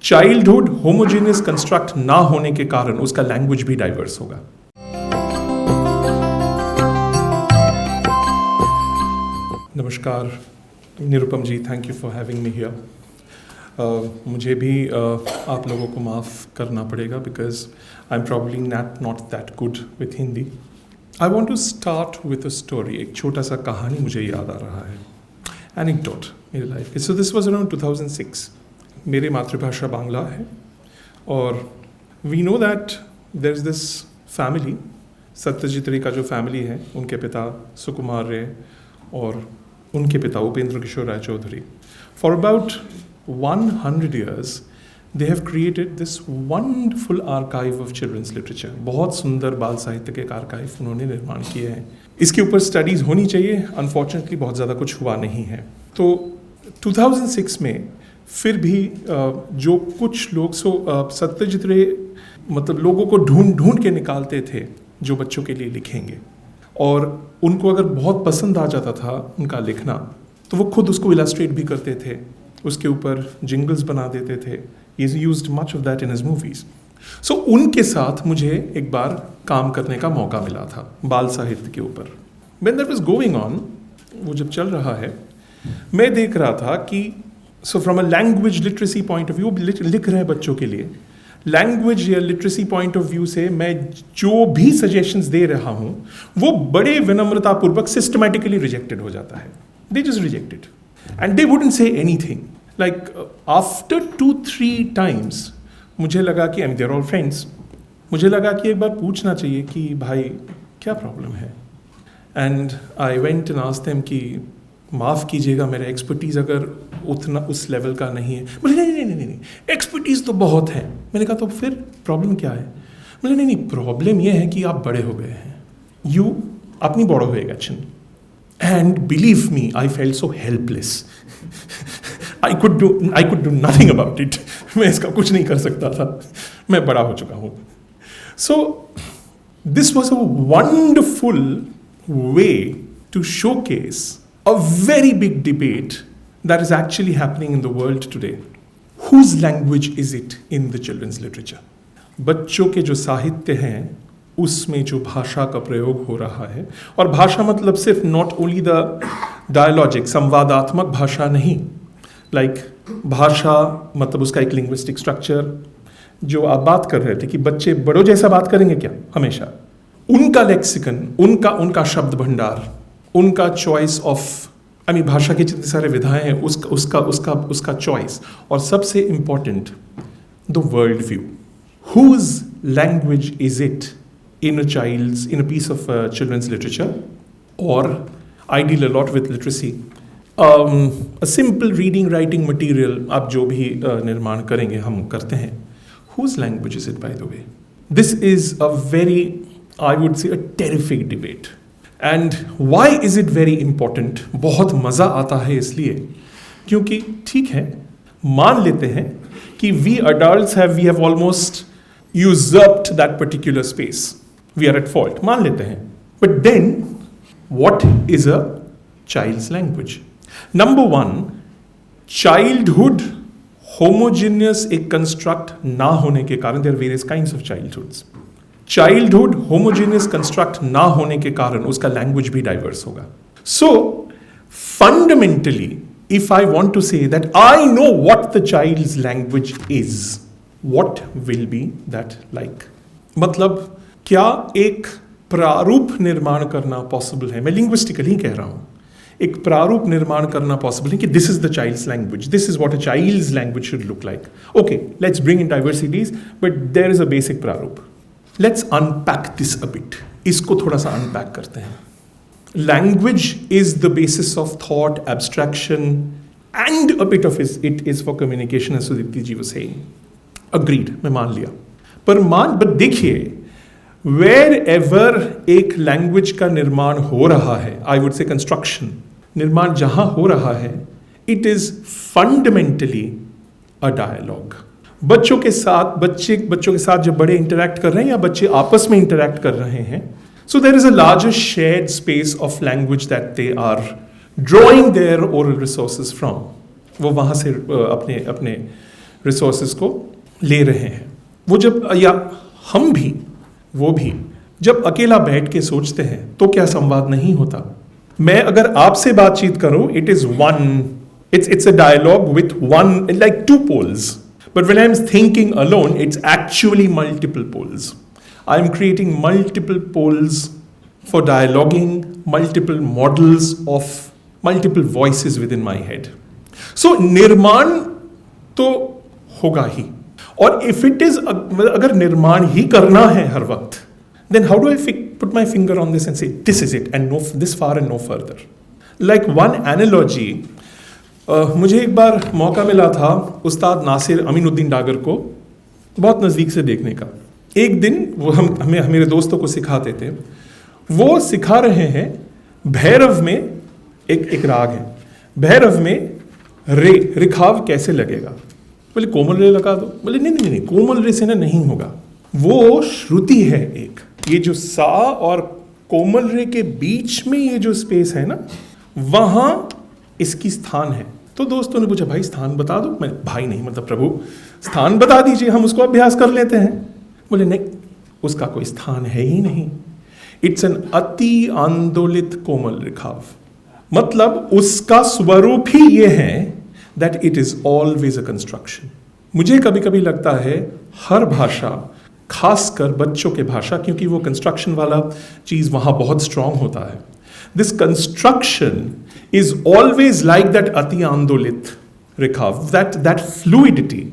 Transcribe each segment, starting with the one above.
Childhood homogeneous construct ना होने के कारण उसका लैंग्वेज भी डाइवर्स होगा। नमस्कार Nirupam ji, thank you for having me here. मुझे भी आप लोगों को माफ़ करना पड़ेगा because I am probably not that good with Hindi. I want to start with a story. एक छोटा सा कहानी मुझे याद आ रहा है, एनेक्डोट मेरी life. So this was around 2006। मेरी मातृभाषा बांग्ला है और we know that there is this family, Satyajit Ray का जो फैमिली है, उनके पिता सुकुमार रे और उनके पिता Upendra Kishore Ray Chowdhury. For about 100 years they have created this wonderful archive of children's literature। बहुत सुंदर बाल साहित्य के आर्काइव उन्होंने निर्माण किए हैं। इसके ऊपर स्टडीज़ होनी चाहिए, अनफॉर्चुनेटली बहुत ज़्यादा कुछ हुआ नहीं है। तो 2006 में फिर भी जो कुछ लोग सत्यजीत रे मतलब लोगों को ढूंढ के निकालते थे जो बच्चों के लिए लिखेंगे, और उनको अगर बहुत पसंद आ जाता था उनका लिखना तो वो खुद उसको इलास्ट्रेट भी करते थे, उसके ऊपर जिंगल्स बना देते थे। He used much of that in his movies. So उनके साथ मुझे एक बार काम करने का मौका मिला था बाल साहित्य के ऊपर। When that was going on, वो जब चल रहा है, मैं देख रहा था कि so from a language literacy point of view लिख रहे हैं बच्चों के लिए, लैंग्वेज या लिटरेसी पॉइंट ऑफ व्यू से मैं जो भी सजेशंस दे रहा हूँ वो बड़े विनम्रतापूर्वक सिस्टमैटिकली रिजेक्टेड हो जाता है। They just rejected and they wouldn't say anything. Like after 2-3 times मुझे लगा कि देयर ऑल फ्रेंड्स, मुझे लगा कि एक बार पूछना चाहिए कि भाई क्या प्रॉब्लम है। And I went and asked them कि माफ़ कीजिएगा, मेरा एक्सपर्टीज़ अगर उतना उस लेवल का नहीं है। बोले नहीं, एक्सपर्टीज़ तो बहुत है। मैंने कहा तो फिर प्रॉब्लम क्या है? बोले नहीं, प्रॉब्लम ये है कि आप बड़े हो गए हैं, यू अपनी बड़ो हो गए। And believe me, I felt so helpless. I could do nothing about it. मैं इसका कुछ नहीं कर सकता था, मैं बड़ा हो चुका हूँ। So this was a wonderful way to showcase a very big debate that is actually happening in the world today. Whose language is it in the children's literature? बच्चों के जो साहित्य हैं उसमें जो भाषा का प्रयोग हो रहा है, और भाषा मतलब सिर्फ नॉट ओनली द डायलॉजिक संवादात्मक भाषा नहीं, लाइक भाषा मतलब उसका एक लिंग्विस्टिक स्ट्रक्चर। जो आप बात कर रहे थे कि बच्चे बड़ों जैसा बात करेंगे क्या हमेशा, उनका लेक्सिकन, उनका शब्द भंडार, उनका चॉइस ऑफ भाषा के जितने सारे विधाएं हैं उसका चॉइस, और सबसे important the world view. Whose language is it in a piece of children's literature, और I deal a lot with literacy. A simple reading writing material आप जो भी निर्माण करेंगे, हम करते हैं। Whose language is it by the way? This is a very, I would say, a terrific debate. And why is it very important? बहुत मज़ा आता है इसलिए क्योंकि ठीक है, मान लेते हैं कि we adults we have almost usurped that particular space, we are at fault, मान लेते हैं। But then what is a child's language? Number 1, childhood homogeneous एक कंस्ट्रक्ट ना होने के कारण, there are various kinds of childhoods. Childhood homogeneous construct ना होने के कारण उसका लैंग्वेज भी डाइवर्स होगा। So fundamentally if I want to say that I know what the child's language is, what will be that like? मतलब क्या एक प्रारूप निर्माण करना पॉसिबल है? मैं लिंग्विस्टिकली कह रहा हूं, एक प्रारूप निर्माण करना पॉसिबल है कि this is the child's language, this is what a child's language should look like. Okay, let's bring in diversities, but there is a basic प्रारूप। Let's unpack this a bit. इसको थोड़ा सा unpack करते हैं। Language is the basis of thought, abstraction, and a bit of it is for communication, as Sudipti ji was saying. Agreed, मैं मान लिया। but देखिए, wherever एक language का निर्माण हो रहा है, I would say construction, निर्माण जहाँ हो रहा है, it is fundamentally a dialogue. बच्चों के साथ जब बड़े इंटरैक्ट कर रहे हैं या बच्चे आपस में इंटरैक्ट कर रहे हैं, so there is a larger shared space of language that they are drawing their oral resources from. वो वहाँ से अपने रिसोर्सेज को ले रहे हैं। वो जब, या हम भी, वो भी जब अकेला बैठ के सोचते हैं तो क्या संवाद नहीं होता? मैं अगर आपसे बातचीत करूं, it is one, it's a dialogue with one, like two poles. But when I'm thinking alone, it's actually multiple poles. I'm creating multiple poles for dialoguing, multiple models of multiple voices within my head. So निर्माण तो होगा ही, और if it is, अगर निर्माण ही करना है हर वक्त, then how do I put my finger on this and say this is it and no this far and no further? Like one analogy, मुझे एक बार मौका मिला था उस्ताद नासिर अमीनुद्दीन डागर को बहुत नज़दीक से देखने का। एक दिन वो हमें मेरे दोस्तों को सिखाते थे। वो सिखा रहे हैं भैरव में, एक राग है, भैरव में रिखाव कैसे लगेगा। बोले कोमल रे लगा दो। बोले नहीं, कोमल रे से ना नहीं होगा, वो श्रुति है एक, ये जो सा और कोमल रे के बीच में ये जो स्पेस है ना, वहां इसकी स्थान है। तो दोस्तों ने पूछा भाई स्थान बता दो। मैं भाई नहीं, मतलब प्रभु स्थान बता दीजिए, हम उसको अभ्यास कर लेते हैं। बोले नहीं, उसका कोई स्थान है ही नहीं। इट्स एन अति आंदोलित कोमल रिखाव, मतलब उसका स्वरूप ही ये है that it is always a construction. मुझे कभी कभी लगता है हर भाषा, खासकर बच्चों के भाषा, क्योंकि वो कंस्ट्रक्शन वाला चीज वहां बहुत स्ट्रांग होता है। This construction is always like that ati andolit rikhav, that fluidity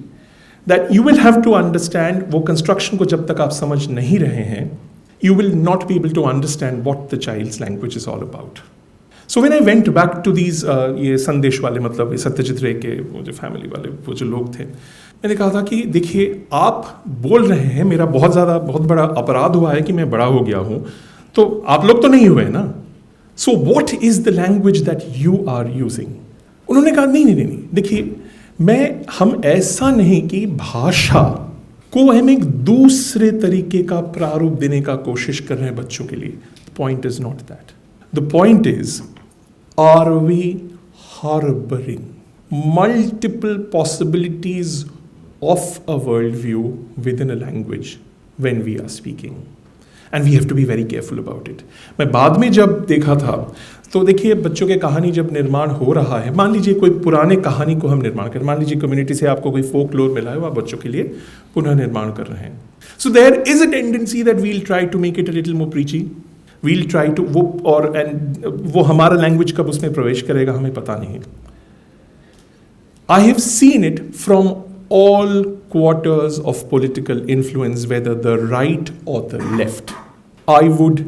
that you will have to understand. वो construction को जब तक आप समझ नहीं रहे हैं, you will not be able to understand what the child's language is all about. So when I went back to these ये संदेश वाले, मतलब सत्यजित रे के वो जो फैमिली वाले वो जो लोग थे, मैंने कहा था कि देखिए आप बोल रहे हैं मेरा बहुत बड़ा अपराध हुआ है कि मैं बड़ा हो गया हूँ, तो आप लोग तो नहीं हुए ना। So what is the language that you are using? उन्होंने कहा नहीं, देखिए हम ऐसा नहीं कि भाषा को हम एक दूसरे तरीके का प्रारूप देने का कोशिश कर रहे हैं बच्चों के लिए। The point is not that. The point is, are we harboring multiple possibilities of a worldview within a language when we are speaking? And we have to be very careful about it. मैं बाद में जब देखा था, तो देखिए बच्चों के कहानी जब निर्माण हो रहा है, मान लीजिए कोई पुराने कहानी को हम निर्माण करें, मान लीजिए कम्युनिटी से आपको कोई फोक लोर मिला है, वो आप बच्चों के लिए पुनः निर्माण कर रहे हैं। So there is a tendency that we'll try to make it a little more preachy. We'll try to वो हमारा लैंग्वेज कब उसमें प्रवेश करेगा हमें पता नहीं। I have seen it from all quarters of political influence, whether the right or the left. I would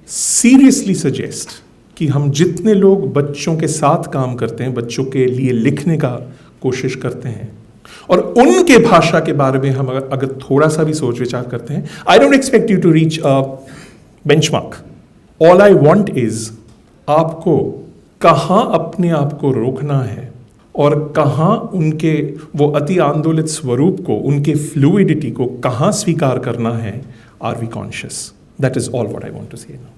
seriously suggest कि हम जितने लोग बच्चों के साथ काम करते हैं, बच्चों के लिए लिखने का कोशिश करते हैं और उनके भाषा के बारे में हम अगर थोड़ा सा भी सोच विचार करते हैं, I don't expect you to reach a benchmark. All I want is आपको कहाँ अपने आप को रोकना है और कहाँ उनके वो अति आंदोलित स्वरूप को, उनके फ्लूइडिटी को कहाँ स्वीकार करना है। Are we conscious? That is all what I want to say now.